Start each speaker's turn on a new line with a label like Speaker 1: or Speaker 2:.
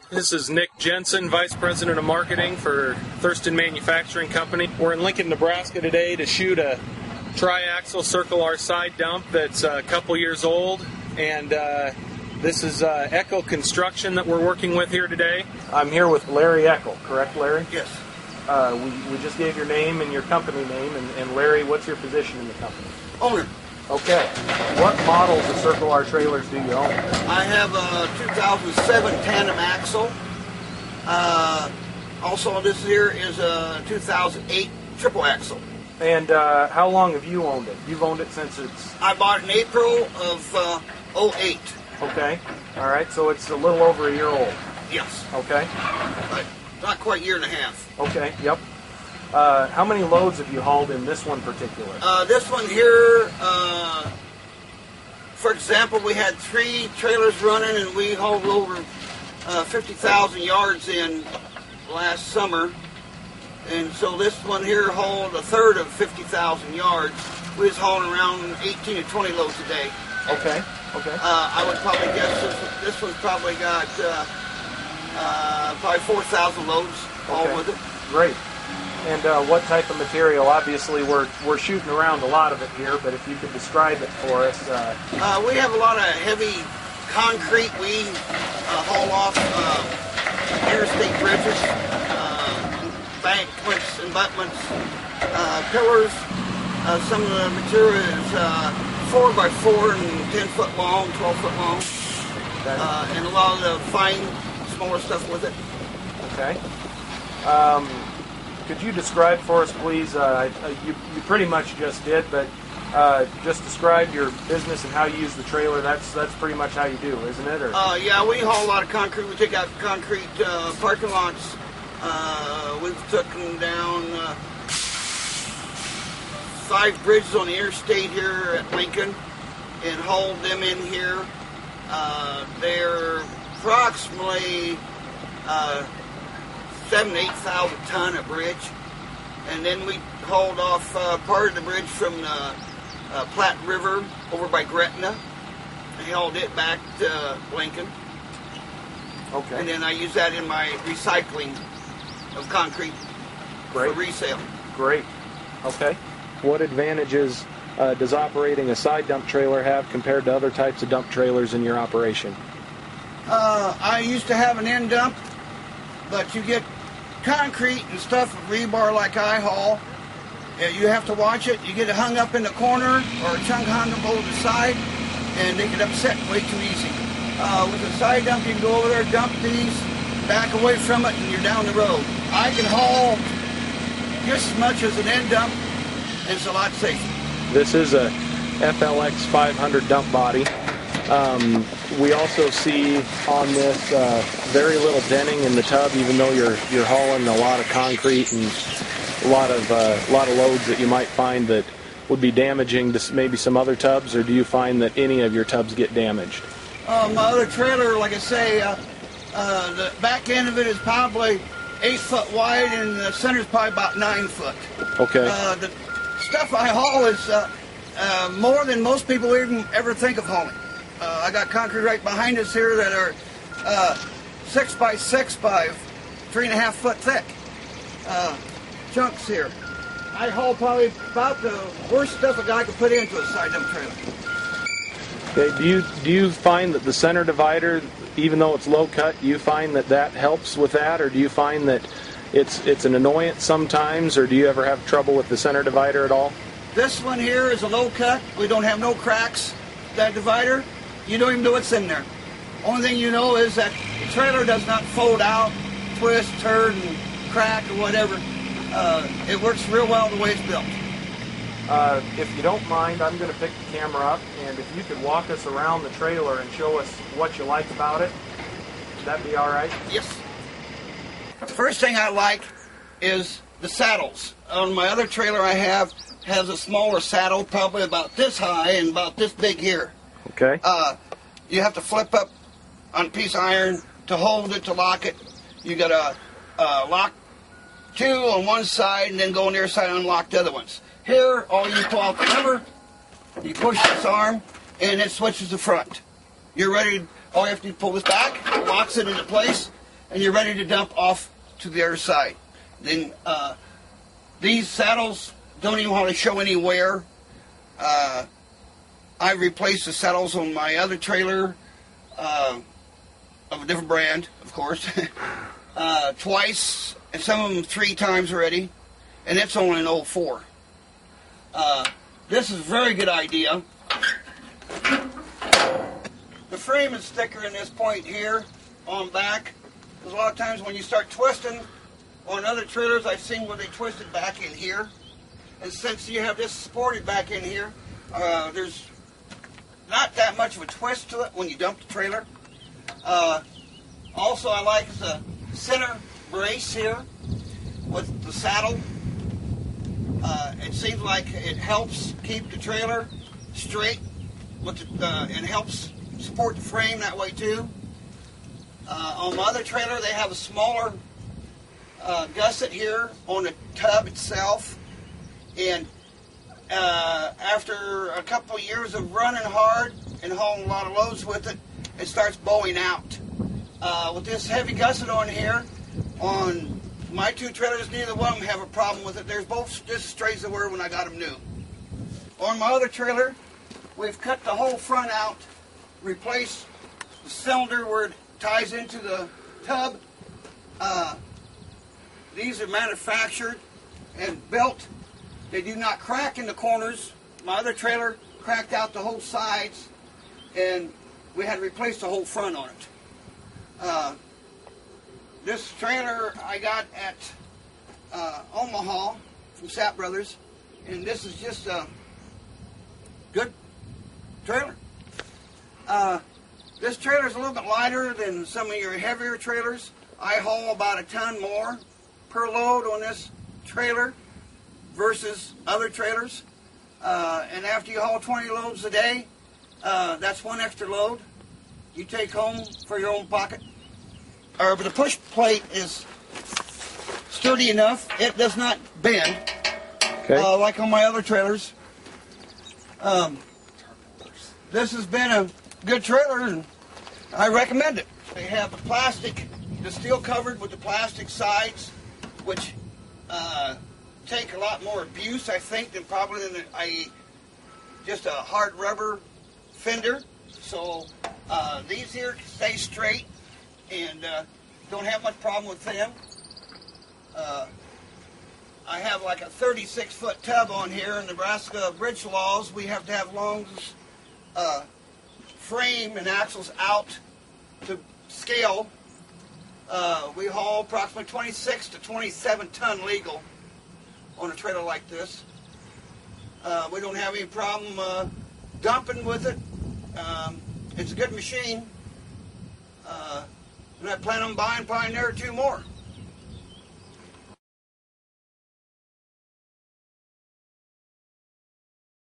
Speaker 1: This is Nick Jensen, Vice President of Marketing for Thurston Manufacturing Company. We're in Lincoln, Nebraska today to shoot a tri-axle Circle R side dump that's a couple years old. And this is Eckel Construction that we're working with here today. I'm here with Larry Eckel, correct, Larry?
Speaker 2: Yes.
Speaker 1: We just gave your name and your company name. And Larry, what's your position in the company?
Speaker 2: Owner.
Speaker 1: Okay. What models of Circle R trailers do you own?
Speaker 2: I have a 2007 tandem axle. Also, this here is a 2008 triple axle.
Speaker 1: And how long have you owned it? You've owned it since it's...
Speaker 2: I bought it in April of 08.
Speaker 1: Okay. All right. So it's a little over a year old.
Speaker 2: Yes.
Speaker 1: Okay.
Speaker 2: But not quite a year and a half.
Speaker 1: Okay. Yep. How many loads have you hauled in this one particular?
Speaker 2: This one here, for example, we had 3 trailers running and we hauled over 50,000 yards in last summer. And so this one here hauled a third of 50,000 yards. We was hauling around 18 to 20 loads a day.
Speaker 1: Okay. Okay.
Speaker 2: I would probably guess this one's probably got probably 4,000 loads all with it.
Speaker 1: Great. And what type of material? Obviously, we're shooting around a lot of it here, but if you could describe it for us.
Speaker 2: We have a lot of heavy concrete. We haul off interstate bridges, embankments, abutments, pillars. Some of the material is 4x4 and 10 foot long, 12 foot long, and a lot of the fine, smaller stuff with it.
Speaker 1: Okay. Could you describe for us, please, you pretty much just did, but just describe your business and how you use the trailer. That's pretty much how you do, isn't it? Or?
Speaker 2: Yeah, we haul a lot of concrete. We take out concrete parking lots. We've taken down 5 bridges on the interstate here at Lincoln and hauled them in here. They're approximately 7,000 to 8,000 ton a bridge, and then we hauled off part of the bridge from the Platte River over by Gretna and hauled it back to Lincoln.
Speaker 1: Okay.
Speaker 2: And then I use that in my recycling of concrete for resale.
Speaker 1: Great. Okay. What advantages does operating a side dump trailer have compared to other types of dump trailers in your operation?
Speaker 2: I used to have an end dump, but you get concrete and stuff with rebar like I haul. You have to watch it. You get it hung up in the corner or a chunk hung up over the side, and they get upset way too easy. With a side dump, you can go over there, dump these, back away from it, and you're down the road. I can haul just as much as an end dump, and it's a lot safer.
Speaker 1: This is a FLX 500 dump body. We also see on this very little denting in the tub, even though you're hauling a lot of concrete and a lot of loads that you might find that would be damaging to maybe some other tubs. Or do you find that any of your tubs get damaged?
Speaker 2: My other trailer, like I say, the back end of it is probably 8 foot wide, and the center is probably about 9 foot.
Speaker 1: Okay.
Speaker 2: The stuff I haul is more than most people even ever think of hauling. I got concrete right behind us here that are 6 by 6 by 3.5 foot thick chunks here. I haul probably about the worst stuff a guy could put into a side dump trailer.
Speaker 1: Okay. Do you find that the center divider, even though it's low cut, do you find that helps with that, or do you find that it's an annoyance sometimes, or do you ever have trouble with the center divider at all?
Speaker 2: This one here is a low cut. We don't have no cracks. That divider, you don't even know what's in there. Only thing you know is that the trailer does not fold out, twist, turn, and crack, or whatever. It works real well the way it's built.
Speaker 1: If you don't mind, I'm going to pick the camera up, and if you could walk us around the trailer and show us what you like about it, that'd be all right?
Speaker 2: Yes. The first thing I like is the saddles. On my other trailer I have has a smaller saddle, probably about this high and about this big here.
Speaker 1: Okay.
Speaker 2: You have to flip up on a piece of iron to hold it, to lock it. You got to lock 2 on one side and then go on the other side and unlock the other ones. Here, all you pull out the lever, you push this arm, and it switches the front. You're ready. All you have to do is pull this back, it locks it into place, and you're ready to dump off to the other side. Then these saddles don't even want to show any wear. I replaced the saddles on my other trailer of a different brand, of course, twice, and some of them 3 times already, and it's only an 04. This is a very good idea. The frame is thicker in this point here on back, because a lot of times when you start twisting on other trailers, I've seen where they twisted back in here. And since you have this supported back in here, there's not that much of a twist to it when you dump the trailer. Also, I like the center brace here with the saddle. It seems like it helps keep the trailer straight with and helps support the frame that way too. On my other trailer, they have a smaller gusset here on the tub itself, and after a couple of years of running hard and hauling a lot of loads with it, it starts bowing out. With this heavy gusset on here, on my 2 trailers, neither one of them have a problem with it. They're both just as straight as they were when I got them new. On my other trailer, we've cut the whole front out, replaced the cylinder where it ties into the tub. These are manufactured and built. They do not crack in the corners. My other trailer cracked out the whole sides, and we had to replace the whole front on it. This trailer I got at Omaha from Sapp Brothers, and this is just a good trailer. This trailer is a little bit lighter than some of your heavier trailers. I haul about 1 ton more per load on this trailer versus other trailers. And after you haul 20 loads a day, that's 1 extra load you take home for your own pocket. But the push plate is sturdy enough. It does not bend, like on my other trailers. This has been a good trailer, and I recommend it. They have the plastic, the steel covered with the plastic sides, which take a lot more abuse, I think, than probably just a hard rubber fender. So these here stay straight and don't have much problem with them. I have like a 36-foot tub on here. In Nebraska bridge laws, we have to have long frame and axles out to scale. We haul approximately 26 to 27 ton legal on a trailer like this. We don't have any problem dumping with it. It's a good machine. And I plan on buying probably another 2 more.